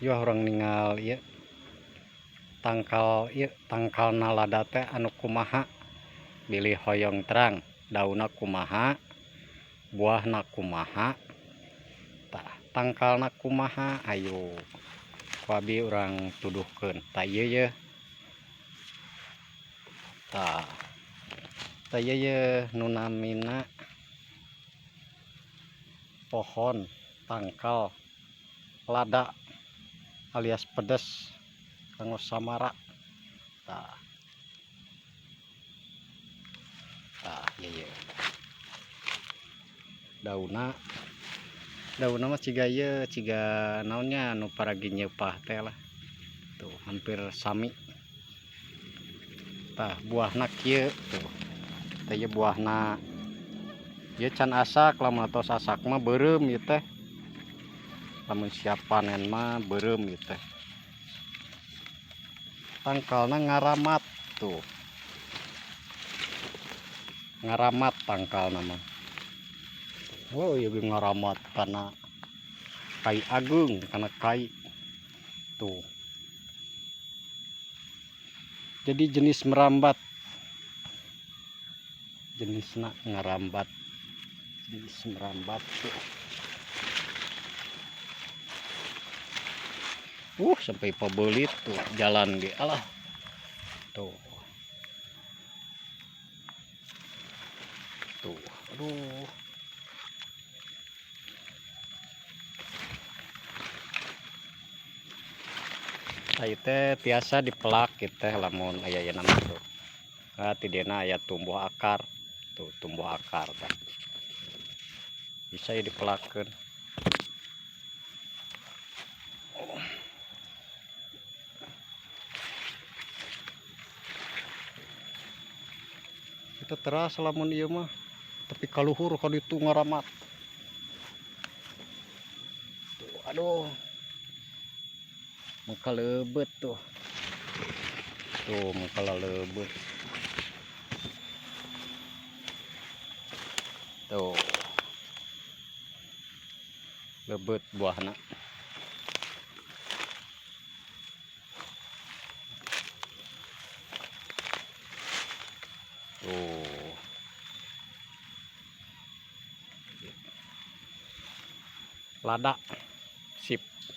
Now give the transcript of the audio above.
Yo orang ningal ieu tangkal nalada teh anu kumaha bilih hoyong terang daunna kumaha buahna kumaha tah tangkalna kumaha ayo ku abi urang tuduhkeun tah ieu ye tah ieu ye nu namina pohon tangkal lada alias pedes kanggo samara tah ieu daunna mah ciga ieu ciga naonnya anu paragi nyeupah teh lah tuh hampir sami tah buahna kieu tuh teh ieu buahna ieu can asak lamun tos asak mah beureum ieu teh lamun siap panen mah beureum ieu teh tangkalna ngaramat tuh ngaramat tangkalna mah oh ieu ngaramat kana kai agung kana kai tuh jadi jenis merambat jenisna ngarambat jenis merambat tuh sampai pabelit tuh jalan ge alah tuh aduh ayo teh tiasa dipelak teh lamun aya yeuna tuh ti dieu aya tumbuh akar tuh tumbuh akar tah bisa dipelakkeun kita teras lamun ieu mah tapi kaluhur ka ditu ngaramat tuh aduh muka leubet tuh muka leubet tuh leubet buahna tuh lada sip.